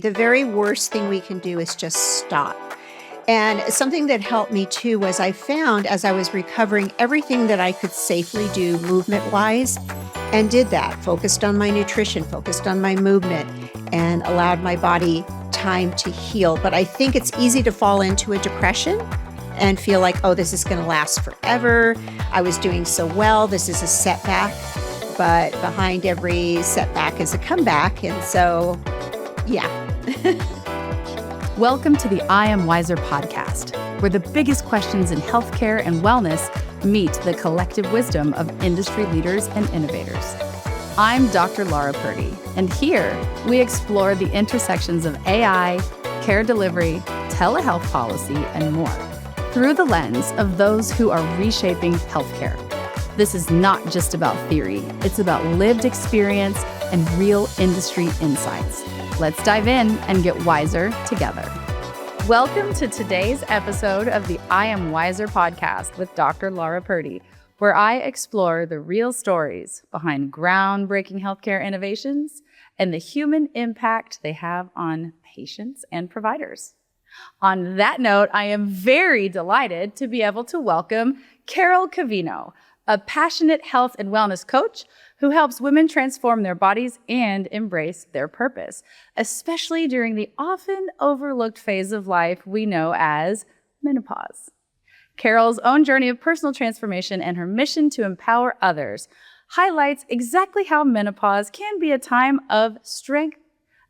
The very worst thing we can do is just stop. And something that helped me too was I found as I was recovering everything that I could safely do movement-wise and did that, focused on my nutrition, focused on my movement, and allowed my body time to heal. But I think it's easy to fall into a depression and feel like, oh, this is going to last forever. I was doing so well. This is a setback. But behind every setback is a comeback. And so, yeah. Welcome to the I Am Wiser podcast, where the biggest questions in healthcare and wellness meet the collective wisdom of industry leaders and innovators. I'm Dr. Laura Purdy, and here we explore the intersections of AI, care delivery, telehealth policy, and more through the lens of those who are reshaping healthcare. This is not just about theory, it's about lived experience and real industry insights. Let's dive in and get wiser together. Welcome to today's episode of the I Am Wiser podcast with Dr. Laura Purdy, where I explore the real stories behind groundbreaking healthcare innovations and the human impact they have on patients and providers. On that note, I am very delighted to be able to welcome Carol Covino, a passionate health and wellness coach who helps women transform their bodies and embrace their purpose, especially during the often overlooked phase of life we know as menopause. Carol's own journey of personal transformation and her mission to empower others highlights exactly how menopause can be a time of strength,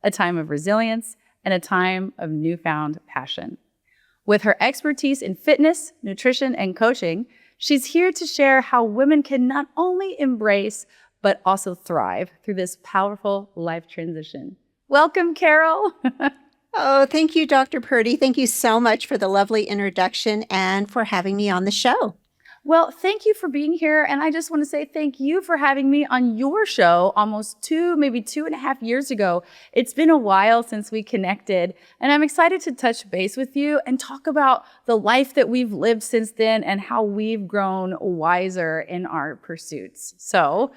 a time of resilience, and a time of newfound passion. With her expertise in fitness, nutrition, and coaching, she's here to share how women can not only embrace but also thrive through this powerful life transition. Welcome, Carol. Oh, thank you, Dr. Purdy. Thank you so much for the lovely introduction and for having me on the show. Well, thank you for being here. And I just want to say thank you for having me on your show almost maybe 2.5 years ago. It's been a while since we connected, and I'm excited to touch base with you and talk about the life that we've lived since then and how we've grown wiser in our pursuits. So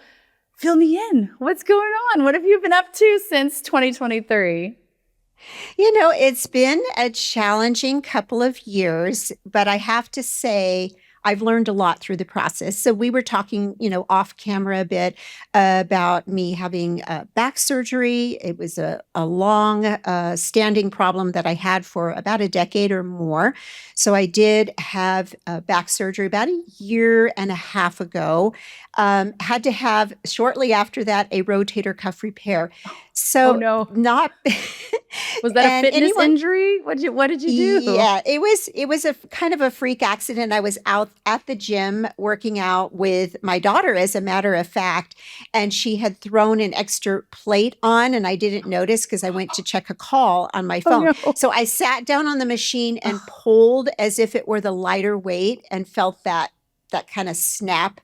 fill me in. What's going on? What have you been up to since 2023? You know, it's been a challenging couple of years, but I have to say, I've learned a lot through the process. So we were talking, off camera a bit about me having back surgery. It was a long standing problem that I had for about a decade or more. So I did have back surgery about 1.5 years ago. Had to have shortly after that a rotator cuff repair. So not was that a fitness injury? What did you do? Yeah, it was a kind of a freak accident. I was out at the gym working out with my daughter, as a matter of fact, and she had thrown an extra plate on, and I didn't notice because I went to check a call on my phone. Oh, no. So I sat down on the machine and pulled as if it were the lighter weight and felt that kind of snap.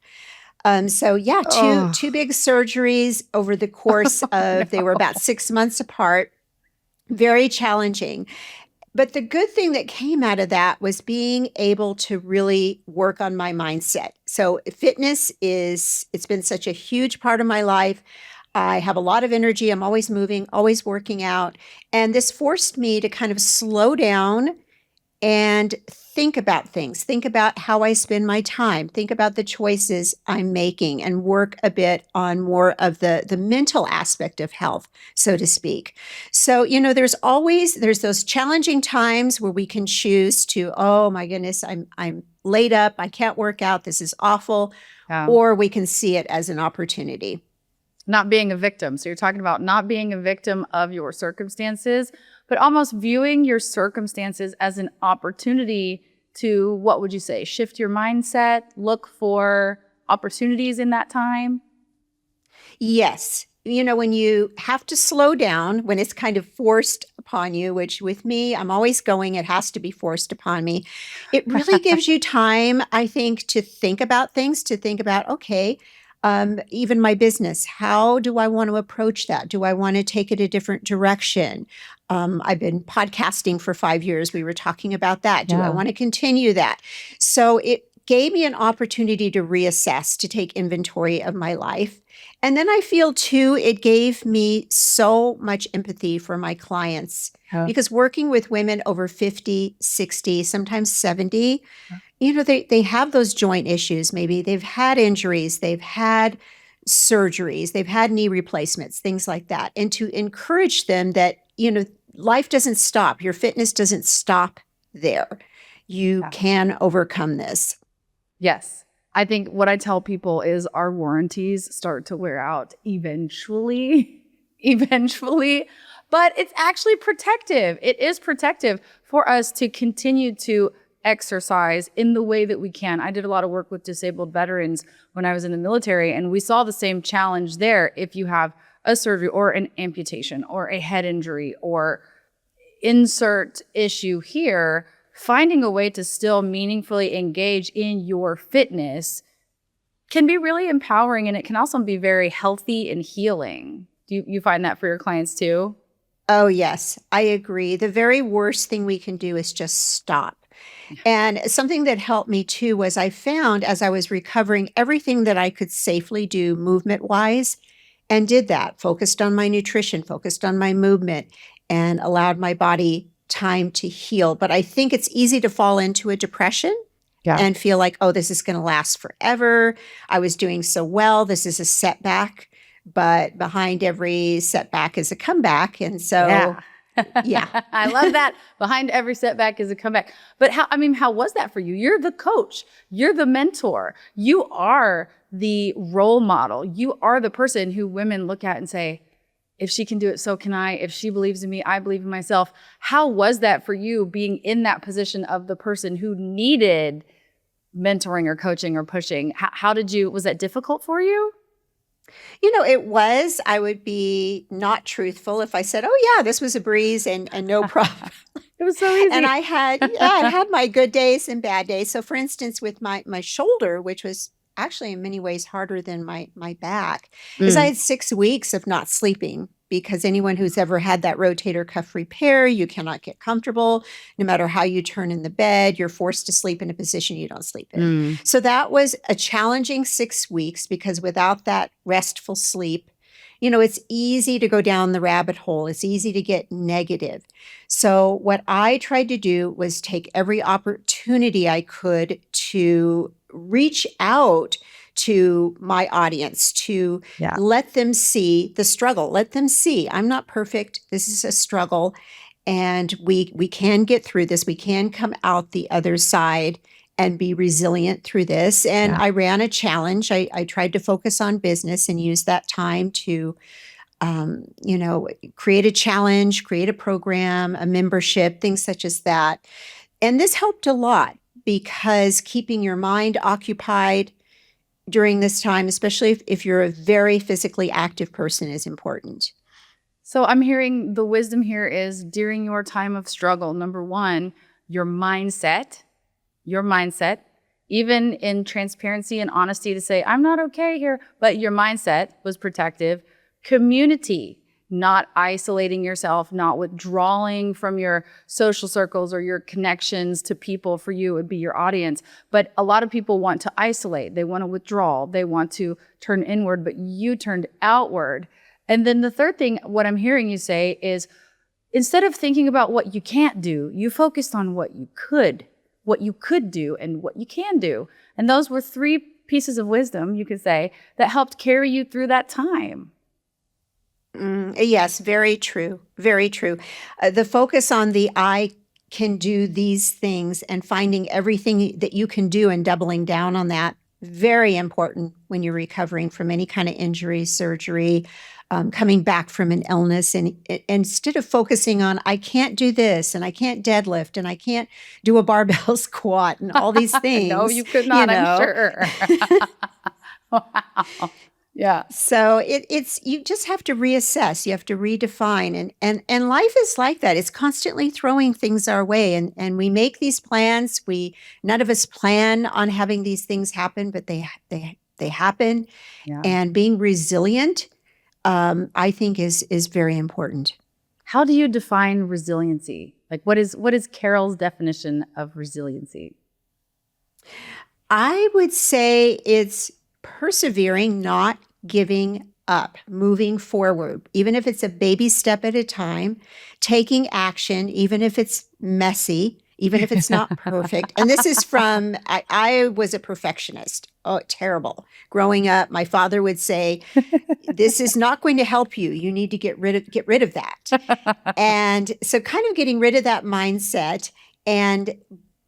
Two big surgeries over the course of, they were about 6 months apart, very challenging. But the good thing that came out of that was being able to really work on my mindset. So fitness it's been such a huge part of my life. I have a lot of energy. I'm always moving, always working out. And this forced me to kind of slow down and think about things, think about how I spend my time, think about the choices I'm making, and work a bit on more of the mental aspect of health, so to speak. So, there's those challenging times where we can choose to, oh my goodness, I'm laid up, I can't work out, this is awful, or we can see it as an opportunity. Not being a victim. So you're talking about not being a victim of your circumstances, but almost viewing your circumstances as an opportunity to, what would you say, shift your mindset, look for opportunities in that time? Yes. When you have to slow down, when it's kind of forced upon you, which with me, I'm always going, it has to be forced upon me. It really gives you time, I think, to think about things, okay, even my business, how do I want to approach that? Do I want to take it a different direction? I've been podcasting for 5 years. We were talking about that. Do I want to continue that? So gave me an opportunity to reassess, to take inventory of my life. And then I feel too, it gave me so much empathy for my clients because working with women over 50, 60, sometimes 70, they have those joint issues. Maybe they've had injuries, they've had surgeries, they've had knee replacements, things like that. And to encourage them that, life doesn't stop. Your fitness doesn't stop there. You can overcome this. Yes. I think what I tell people is our warranties start to wear out eventually, but it's actually protective. It is protective for us to continue to exercise in the way that we can. I did a lot of work with disabled veterans when I was in the military, and we saw the same challenge there. If you have a surgery or an amputation or a head injury or insert issue here, finding a way to still meaningfully engage in your fitness can be really empowering, and it can also be very healthy and healing. Do you find that for your clients too? Oh, yes, I agree. The very worst thing we can do is just stop. And something that helped me too was I found as I was recovering everything that I could safely do movement-wise, and did that, focused on my nutrition, focused on my movement, and allowed my body time to heal. But I think it's easy to fall into a depression and feel like, oh, this is going to last forever. I was doing so well. This is a setback. But behind every setback is a comeback. And so, yeah. I love that. Behind every setback is a comeback. But how was that for you? You're the coach. You're the mentor. You are the role model. You are the person who women look at and say, if she can do it, so can I. If she believes in me, I believe in myself. How was that for you, being in that position of the person who needed mentoring or coaching or pushing? Was that difficult for you? It was. I would be not truthful if I said, oh, yeah, this was a breeze and no problem. It was so easy. And I had my good days and bad days. So for instance, with my shoulder, which was actually in many ways harder than my back, is I had 6 weeks of not sleeping, because anyone who's ever had that rotator cuff repair, you cannot get comfortable. No matter how you turn in the bed, you're forced to sleep in a position you don't sleep in. So that was a challenging 6 weeks, because without that restful sleep, it's easy to go down the rabbit hole. It's easy to get negative. So what I tried to do was take every opportunity I could to reach out to my audience, to let them see the struggle. Let them see I'm not perfect. This is a struggle, and we can get through this. We can come out the other side and be resilient through this. And I ran a challenge. I tried to focus on business and use that time to, create a challenge, create a program, a membership, things such as that. And this helped a lot, because keeping your mind occupied during this time, especially if you're a very physically active person, is important. So I'm hearing the wisdom here is, during your time of struggle, number one, your mindset, even in transparency and honesty to say, I'm not okay here, but your mindset was protective. Community, not isolating yourself, not withdrawing from your social circles or your connections to people. For you, it would be your audience. But a lot of people want to isolate. They want to withdraw. They want to turn inward, but you turned outward. And then the third thing, what I'm hearing you say is, instead of thinking about what you can't do, you focused on what you could do and what you can do. And those were 3 pieces of wisdom, you could say, that helped carry you through that time. Yes, very true. Very true. The focus on the I can do these things, and finding everything that you can do and doubling down on that, very important when you're recovering from any kind of injury, surgery, coming back from an illness. And instead of focusing on, I can't do this, and I can't deadlift, and I can't do a barbell squat, and all these things. No, you could not, I'm sure. Wow. Yeah. So it's you just have to reassess. You have to redefine, and life is like that. It's constantly throwing things our way, and we make these plans. None of us plan on having these things happen, but they happen. Yeah. And being resilient, I think, is very important. How do you define resiliency? Like, what is Carol's definition of resiliency? I would say it's persevering, not giving up, moving forward, even if it's a baby step at a time, taking action, even if it's messy, even if it's not perfect. And this is I was a perfectionist. Oh, terrible. Growing up, my father would say, this is not going to help you. You need to get rid of that. And so kind of getting rid of that mindset and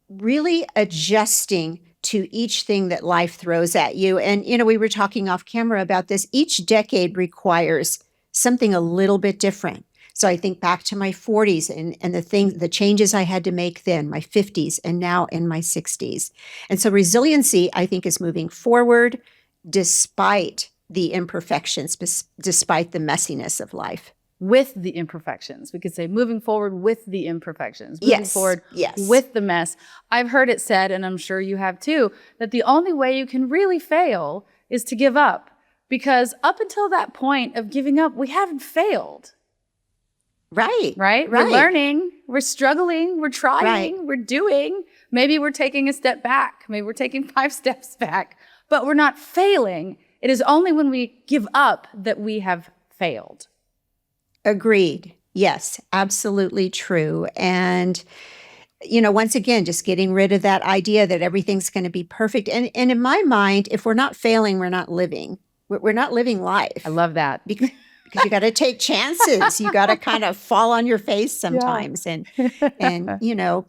really adjusting to each thing that life throws at you. And, we were talking off camera about this. Each decade requires something a little bit different. So I think back to my 40s and the changes I had to make then, my 50s, and now in my 60s. And so resiliency, I think, is moving forward despite the imperfections, despite the messiness of life. With the imperfections. We could say moving forward with the imperfections, moving forward yes. with the mess. I've heard it said, and I'm sure you have too, that the only way you can really fail is to give up. Because up until that point of giving up, we haven't failed. Right. We're learning, we're struggling, we're trying, we're doing. Maybe we're taking a step back. Maybe we're taking 5 steps back, but we're not failing. It is only when we give up that we have failed. Agreed. Yes, absolutely true. And, once again, just getting rid of that idea that everything's going to be perfect. And in my mind, if we're not failing, we're not living. We're not living life. I love that. Because you got to take chances. You got to kind of fall on your face sometimes and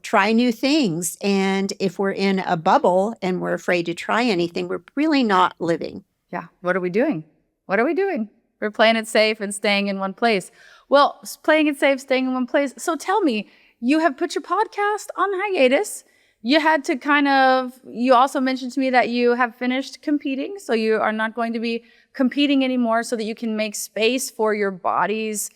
try new things. And if we're in a bubble and we're afraid to try anything, we're really not living. Yeah. What are we doing? We're playing it safe and staying in one place. Well, playing it safe, staying in one place. So tell me, you have put your podcast on hiatus. You had to you also mentioned to me that you have finished competing. So you are not going to be competing anymore so that you can make space for your body's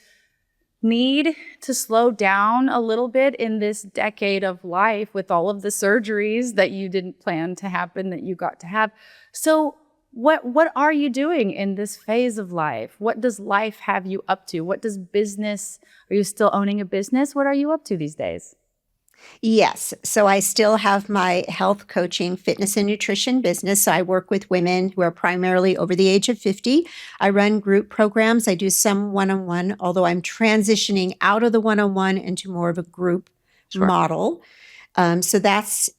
need to slow down a little bit in this decade of life with all of the surgeries that you didn't plan to happen that you got to have. So what are you doing in this phase of life? What does life have you up to? What does business, are you still owning a business? What are you up to these days? Yes. So I still have my health coaching, fitness and nutrition business. So I work with women who are primarily over the age of 50. I run group programs. I do some one-on-one, although I'm transitioning out of the one-on-one into more of a group model. So that's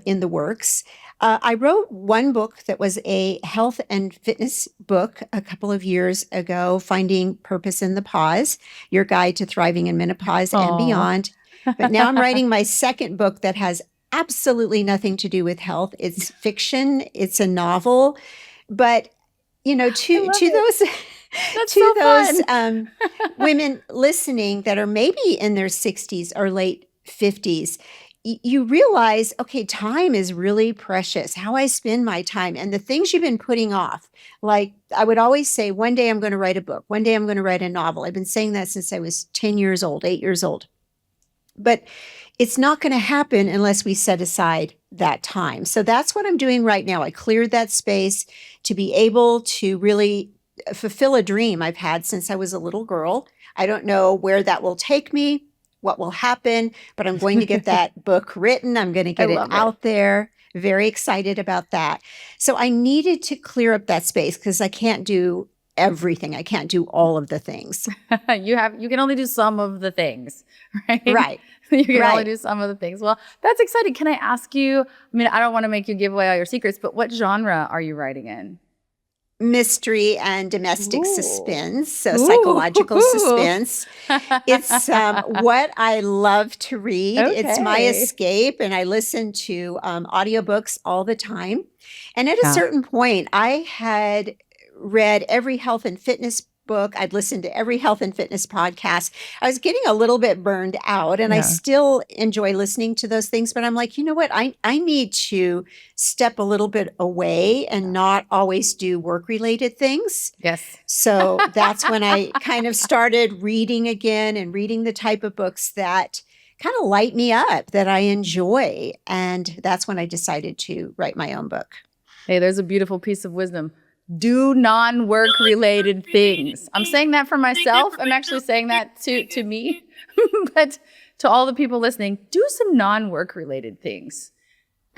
in the works. I wrote one book that was a health and fitness book a couple of years ago, Finding Purpose in the Pause, Your Guide to Thriving in Menopause and Beyond. But now I'm writing my second book that has absolutely nothing to do with health. It's fiction. It's a novel. But, to those women listening that are maybe in their 60s or late 50s, you realize, okay, time is really precious, how I spend my time and the things you've been putting off. Like I would always say, one day I'm going to write a book. One day I'm going to write a novel. I've been saying that since I was 10 years old, 8 years old. But it's not going to happen unless we set aside that time. So that's what I'm doing right now. I cleared that space to be able to really fulfill a dream I've had since I was a little girl. I don't know where that will take me, what will happen, but I'm going to get that book written. I'm going to get it out there. Very excited about that. So I needed to clear up that space because I can't do everything. I can't do all of the things. You can only do some of the things, right? Right. You can only do some of the things. Well, that's exciting. Can I ask you, I don't want to make you give away all your secrets, but what genre are you writing in? Mystery and domestic suspense, so psychological suspense. It's what I love to read. Okay. It's my escape, and I listen to audiobooks all the time. And at a certain point, I had read every health and fitness book. I'd listened to every health and fitness podcast. I was getting a little bit burned out, and I still enjoy listening to those things. But I'm like, you know what? I need to step a little bit away and not always do work-related things. Yes. So that's when I kind of started reading again and reading the type of books that kind of light me up, that I enjoy. And that's when I decided to write my own book. Hey, there's a beautiful piece of wisdom. Do non-work related things. I'm saying that for myself. I'm actually saying that to me, but to all the people listening, do some non-work related things.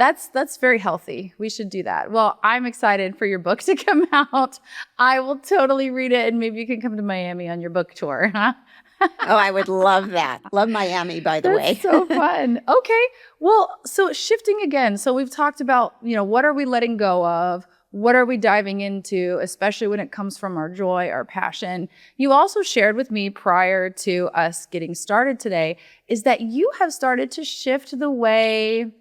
That's very healthy. We should do that. Well, I'm excited for your book to come out. I will totally read it, and maybe you can come to Miami on your book tour, huh? Oh, I would love that. Love Miami, by the way. That's so fun. Okay. Well, so shifting again. So we've talked about, what are we letting go of? What are we diving into, especially when it comes from our joy, our passion? You also shared with me prior to us getting started today is that you have started to shift the way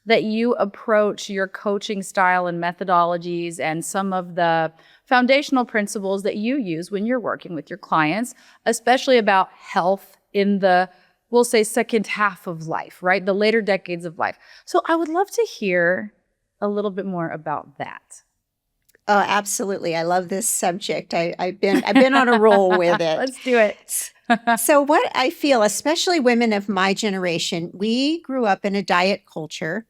that you approach your coaching style and methodologies and some of the foundational principles that you use when you're working with your clients, especially about health in the, we'll say, second half of life, right? The later decades of life. So I would love to hear a little bit more about that. Oh, absolutely. I love this subject. I've been on a roll with it. Let's do it. So what I feel, especially women of my generation, we grew up in a diet culture.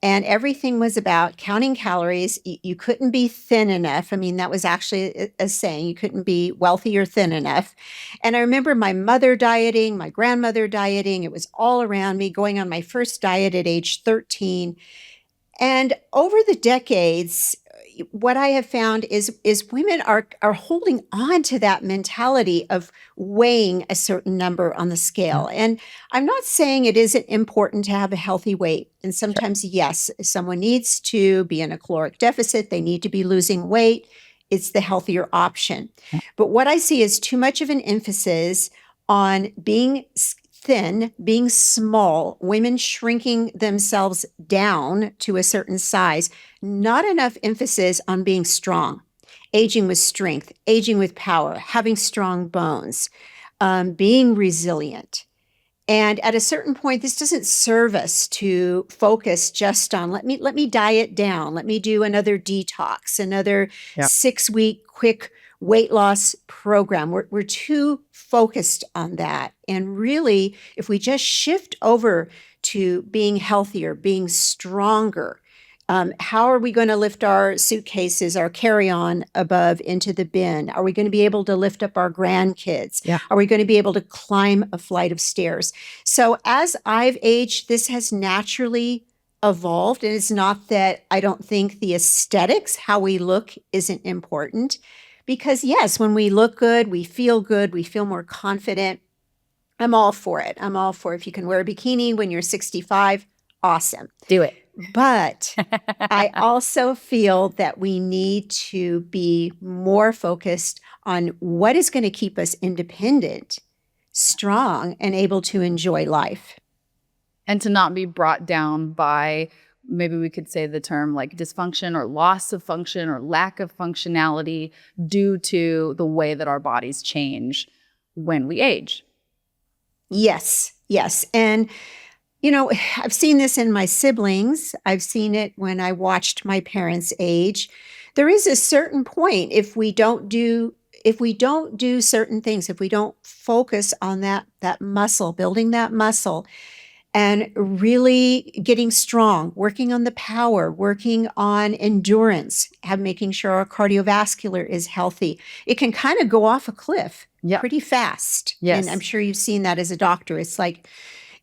And everything was about counting calories. You couldn't be thin enough. I mean, that was actually a saying. You couldn't be wealthy or thin enough. And I remember my mother dieting, my grandmother dieting. It was all around me, going on my first diet at age 13. And over the decades, what I have found is women are holding on to that mentality of weighing a certain number on the scale. And I'm not saying it isn't important to have a healthy weight. And sometimes, yes, someone needs to be in a caloric deficit. They need to be losing weight. It's the healthier option. But what I see is too much of an emphasis on being thin, being small, women shrinking themselves down to a certain size, not enough emphasis on being strong, aging with strength, aging with power, having strong bones, being resilient. And at a certain point, this doesn't serve us to focus just on, let me diet down. Let me do another detox, another 6-week quick weight loss program. We're too focused on that. And really, if we just shift over to being healthier, being stronger, how are we going to lift our suitcases, our carry-on above into the bin? Are we going to be able to lift up our grandkids? Yeah. Are we going to be able to climb a flight of stairs? So as I've aged, this has naturally evolved. And it's not that I don't think the aesthetics, how we look, isn't important. Because yes, when we look good, we feel more confident. I'm all for it. I'm all for it. If you can wear a bikini when you're 65, awesome. Do it. But I also feel that we need to be more focused on what is going to keep us independent, strong, and able to enjoy life. And to not be brought down by, maybe we could say the term like dysfunction or loss of function or lack of functionality due to the way that our bodies change when we age. Yes. And I've seen this in my siblings. I've seen it when I watched my parents age. There is a certain point if we don't do certain things, if we don't focus on that muscle, building that muscle and really getting strong, working on the power, working on endurance, making sure our cardiovascular is healthy, it can kind of go off a cliff pretty fast. Yes. And I'm sure you've seen that as a doctor. It's like,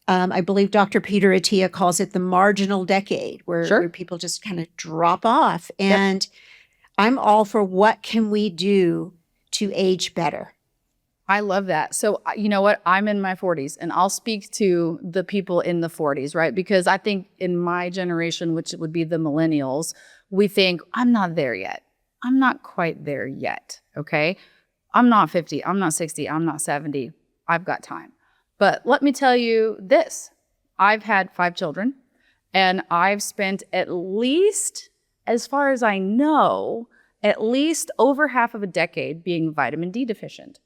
I believe Dr. Peter Attia calls it the marginal decade, where people just kind of drop off. And I'm all for what can we do to age better. I love that. So you know what? I'm in my 40s and I'll speak to the people in the 40s, right? Because I think in my generation, which would be the millennials, we think, I'm not there yet. I'm not quite there yet, okay? I'm not 50, I'm not 60, I'm not 70. I've got time. But let me tell you this. I've had 5 children and I've spent at least, as far as I know, at least over half of a decade being vitamin D deficient.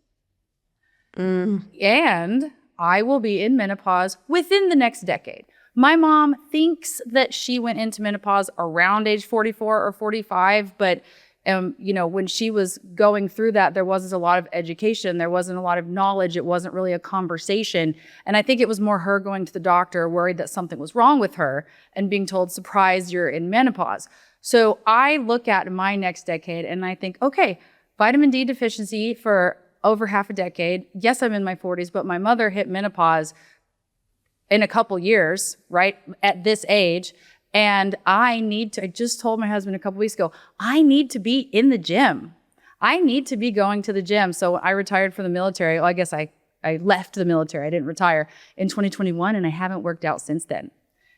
And I will be in menopause within the next decade. My mom thinks that she went into menopause around age 44 or 45, but when she was going through that, there wasn't a lot of education. There wasn't a lot of knowledge. It wasn't really a conversation. And I think it was more her going to the doctor, worried that something was wrong with her, and being told, surprise, you're in menopause. So I look at my next decade and I think, okay, vitamin D deficiency for over half a decade. Yes, I'm in my 40s, but my mother hit menopause in a couple years, right, at this age. And I just told my husband a couple weeks ago, I need to be in the gym. I need to be going to the gym. So I retired from the military. Well, I guess I left the military. I didn't retire in 2021, and I haven't worked out since then.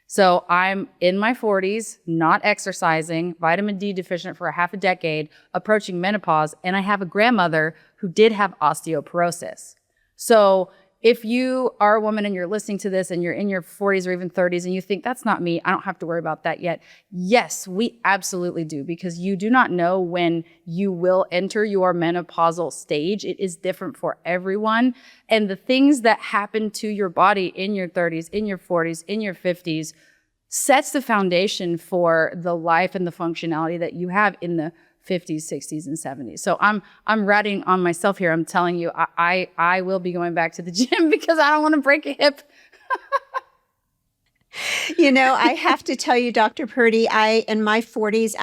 So I'm in my 40s, not exercising, vitamin D deficient for a half a decade, approaching menopause, and I have a grandmother who did have osteoporosis. So if you are a woman and you're listening to this and you're in your 40s or even 30s and you think, that's not me, I don't have to worry about that yet. Yes, we absolutely do, because you do not know when you will enter your menopausal stage. It is different for everyone. And the things that happen to your body in your 30s, in your 40s, in your 50s sets the foundation for the life and the functionality that you have in the 50s, 60s, and 70s. So I'm ratting on myself here. I'm telling you, I will be going back to the gym because I don't want to break a hip. I have to tell you, Dr. Purdy, in my 40s,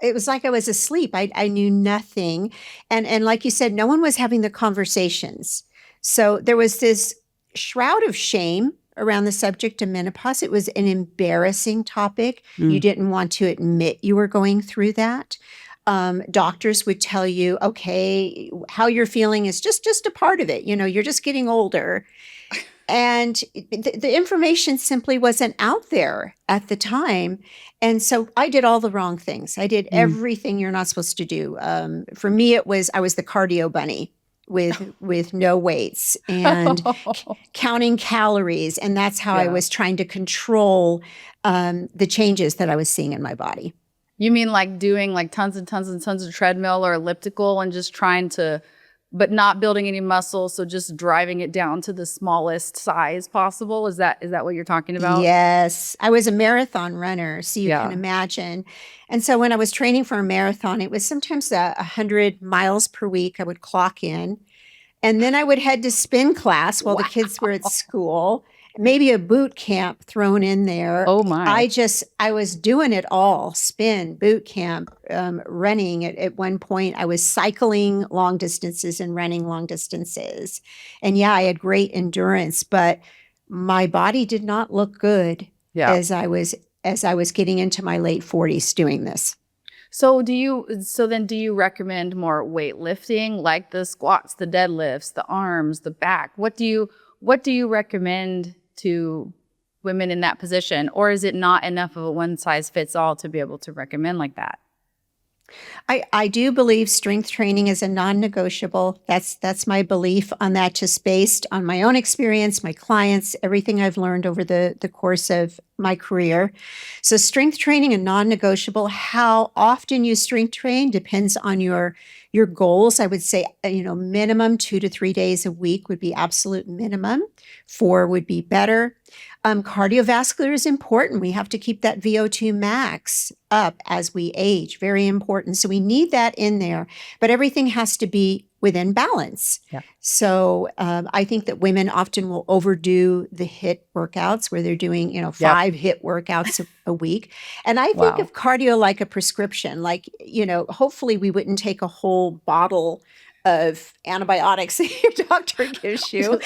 it was like I was asleep. I knew nothing. And like you said, no one was having the conversations. So there was this shroud of shame around the subject of menopause. It was an embarrassing topic. You didn't want to admit you were going through that. Doctors would tell you, okay, how you're feeling is just a part of it. You're just getting older. And the information simply wasn't out there at the time. And so I did all the wrong things. I did everything you're not supposed to do. For me, I was the cardio bunny with no weights and counting calories. And that's how I was trying to control the changes that I was seeing in my body. You mean like doing like tons and tons and tons of treadmill or elliptical and just trying to, but not building any muscle, so just driving it down to the smallest size possible? Is that what you're talking about? Yes. I was a marathon runner, so you can imagine. And so when I was training for a marathon, it was sometimes 100 miles per week I would clock in. And then I would head to spin class while the kids were at school. Maybe a boot camp thrown in there. Oh my. I was doing it all. Spin, boot camp, running. At one point, I was cycling long distances and running long distances. And I had great endurance, but my body did not look good as I was getting into my late 40s doing this. So do you recommend more weightlifting, like the squats, the deadlifts, the arms, the back? What do you recommend to women in that position? Or is it not enough of a one size fits all to be able to recommend like that? I do believe strength training is a non-negotiable. That's my belief on that, just based on my own experience, my clients, everything I've learned over the course of my career. So strength training and non-negotiable. How often you strength train depends on your goals. I would say, minimum 2 to 3 days a week would be absolute minimum. 4 would be better. Cardiovascular is important. We have to keep that VO2 max up as we age. Very important. So we need that in there, but everything has to be within balance. Yeah. So I think that women often will overdo the HIIT workouts where they're doing, 5 HIIT workouts a week. And I think of cardio like a prescription. Like, hopefully we wouldn't take a whole bottle of antibiotics that your doctor gives you.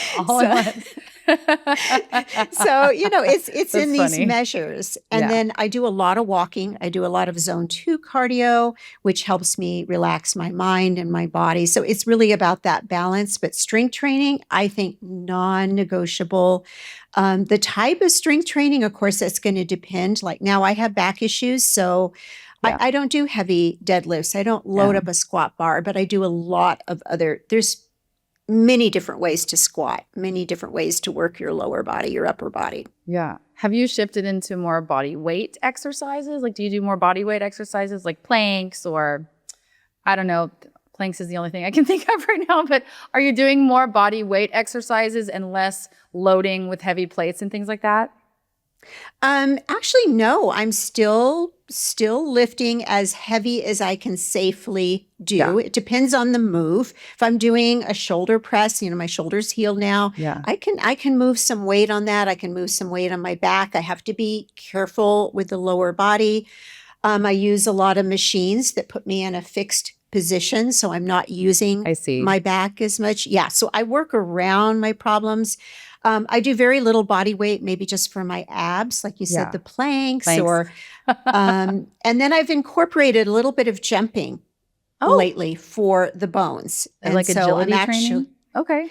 So, it's in these measures. And then I do a lot of walking. I do a lot of zone 2 cardio, which helps me relax my mind and my body. So it's really about that balance. But strength training, I think non-negotiable. The type of strength training, of course, that's going to depend. Like now I have back issues. So I don't do heavy deadlifts. I don't load up a squat bar, but I do a lot of there's many different ways to squat, many different ways to work your lower body, your upper body. Yeah. Have you shifted into more body weight exercises? Like, do you do more body weight exercises like planks or, I don't know, planks is the only thing I can think of right now, but are you doing more body weight exercises and less loading with heavy plates and things like that? Actually, no, I'm still lifting as heavy as I can safely do. Yeah. It depends on the move. If I'm doing a shoulder press, my shoulder's healed now. Yeah. I can move some weight on that. I can move some weight on my back. I have to be careful with the lower body. I use a lot of machines that put me in a fixed position, so I'm not using my back as much. Yeah, so I work around my problems. I do very little body weight, maybe just for my abs, like you said, Yeah. the planks, Thanks. or and then I've incorporated a little bit of jumping Oh, lately for the bones. And like so I'm agility actually training? Okay.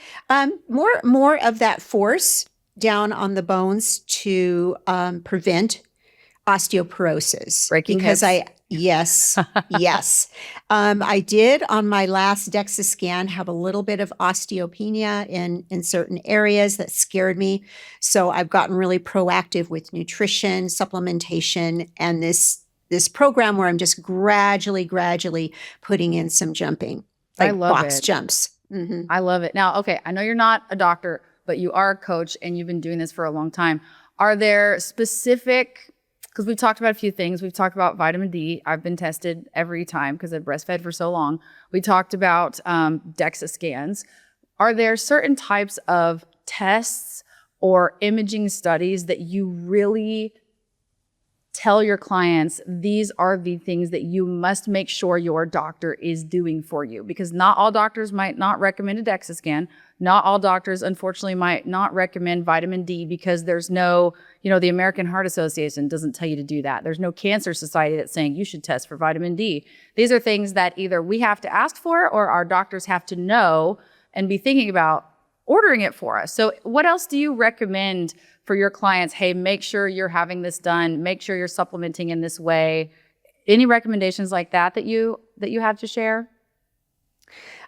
more of that force down on the bones to prevent osteoporosis, Breaking because hips. yes. I did on my last DEXA scan have a little bit of osteopenia in certain areas that scared me. So I've gotten really proactive with nutrition, supplementation, and this program where I'm just gradually putting in some jumping, I like love box it. jumps. Mm-hmm. I love it. Now, okay, I know you're not a doctor, but you are a coach and you've been doing this for a long time. Are there specific, because we've talked about a few things. We've talked about vitamin D. I've been tested every time because I've breastfed for so long. We talked about DEXA scans. Are there certain types of tests or imaging studies that you really tell your clients these are the things that you must make sure your doctor is doing for you? Because not all doctors might not recommend a DEXA scan. Not all doctors, unfortunately, might not recommend vitamin D because there's no, the American Heart Association doesn't tell you to do that. There's no cancer society that's saying you should test for vitamin D. These are things that either we have to ask for or our doctors have to know and be thinking about ordering it for us. So what else do you recommend for your clients? Hey, make sure you're having this done. Make sure you're supplementing in this way. Any recommendations like that you have to share?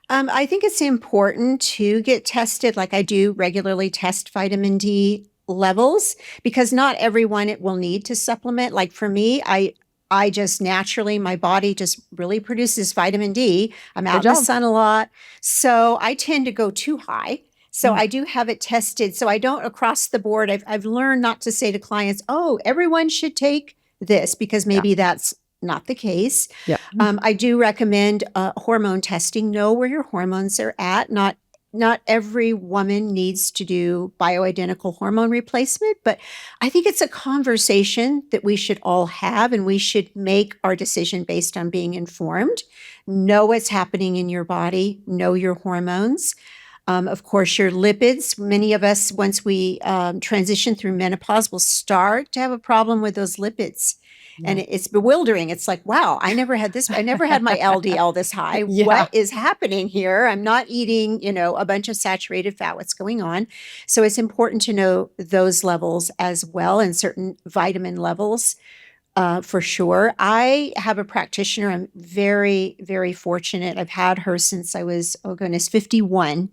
I think it's important to get tested. Like I do regularly test vitamin D levels, because not everyone it will need to supplement. Like for me, I just naturally, my body just really produces vitamin D. I'm out Good in the job. sun a lot. So I tend to go too high. So Mm. I do have it tested. So I don't across the board. I've learned not to say to clients, oh, everyone should take this, because Yeah. maybe that's not the case. Yeah. I do recommend hormone testing. Know where your hormones are at. Not every woman needs to do bioidentical hormone replacement, but I think it's a conversation that we should all have, and we should make our decision based on being informed. Know what's happening in your body. Know your hormones. Of course, your lipids. Many of us, once we transition through menopause, will start to have a problem with those lipids. And it's bewildering. It's like, wow, I never had this. I never had my LDL this high. Yeah. What is happening here? I'm not eating, a bunch of saturated fat. What's going on? So it's important to know those levels as well, and certain vitamin levels. For sure. I have a practitioner. I'm very, very fortunate. I've had her since I was, 51.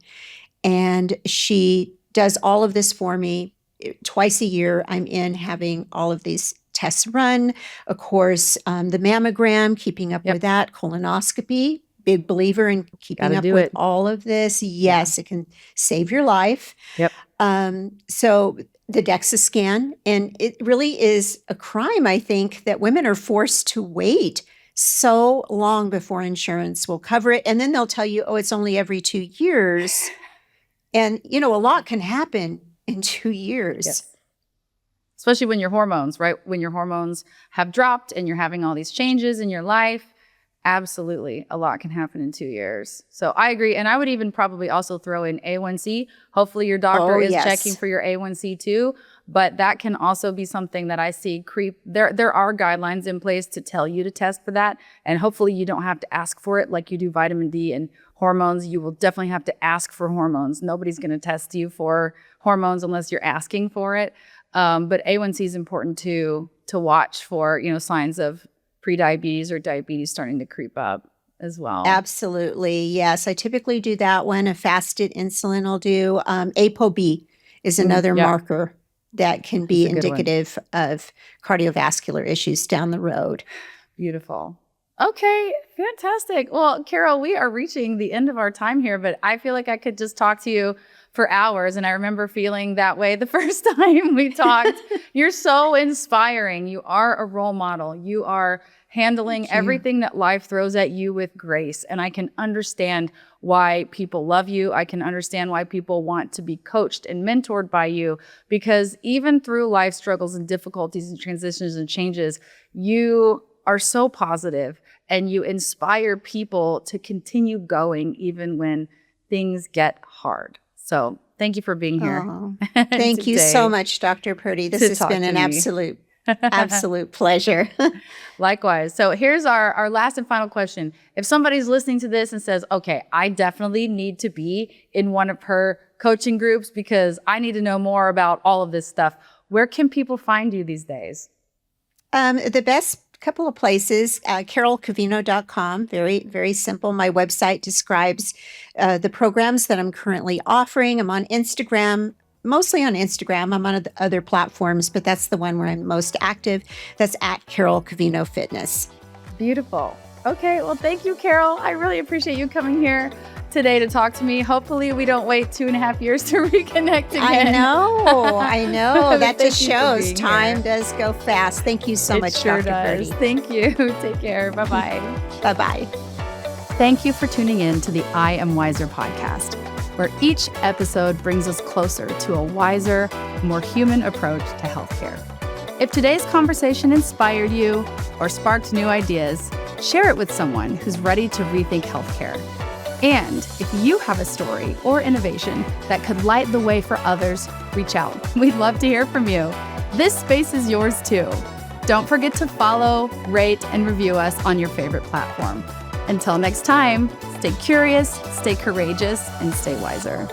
And she does all of this for me twice a year. I'm in having all of these tests run. Of course, the mammogram, keeping up Yep. with that, colonoscopy, big believer in keeping Gotta up do with it. all of this. Yes, it can save your life. Yep. So the DEXA scan, and it really is a crime, I think, that women are forced to wait so long before insurance will cover it. And then they'll tell you, oh, it's only every 2 years. And, a lot can happen in 2 years. Yes. Especially when your hormones, right? When your hormones have dropped and you're having all these changes in your life, absolutely, a lot can happen in 2 years. So I agree. And I would even probably also throw in A1C. Hopefully your doctor is yes. checking for your A1C too. But that can also be something that I see creep. There are guidelines in place to tell you to test for that. And hopefully you don't have to ask for it like you do vitamin D and hormones. You will definitely have to ask for hormones. Nobody's going to test you for hormones unless you're asking for it. But A1C is important to watch for, signs of prediabetes or diabetes starting to creep up as well. Absolutely. Yes. I typically do that one. A fasted insulin will do. ApoB is another yeah. marker that can be That's a good one. indicative of cardiovascular issues down the road. Beautiful. Okay, fantastic. Well, Carol, we are reaching the end of our time here, but I feel like I could just talk to you for hours. And I remember feeling that way the first time we talked. You're so inspiring. You are a role model. You are handling everything that life throws at you with grace. And I can understand why people love you. I can understand why people want to be coached and mentored by you, because even through life struggles and difficulties and transitions and changes, you are so positive and you inspire people to continue going even when things get hard. So Thank you for being here. Oh, thank you so much, Dr. Purdy. This has been an absolute pleasure. Likewise. So here's our last and final question. If somebody's listening to this and says, okay, I definitely need to be in one of her coaching groups because I need to know more about all of this stuff, where can people find you these days? The best couple of places, carolcovino.com, very, very simple. My website describes the programs that I'm currently offering. I'm on Instagram, mostly on Instagram. I'm on other platforms, but that's the one where I'm most active. That's at Carol Covino Fitness. Beautiful. Okay, well, thank you, Carol. I really appreciate you coming here today to talk to me. Hopefully we don't wait 2.5 years to reconnect again. I know. That just shows time does go fast. Thank you so much, Dr. Purdy. Thank you. Take care. Bye-bye. Bye-bye. Thank you for tuning in to the I Am Wiser podcast, where each episode brings us closer to a wiser, more human approach to healthcare. If today's conversation inspired you or sparked new ideas, share it with someone who's ready to rethink healthcare. And if you have a story or innovation that could light the way for others, reach out. We'd love to hear from you. This space is yours too. Don't forget to follow, rate, and review us on your favorite platform. Until next time, stay curious, stay courageous, and stay wiser.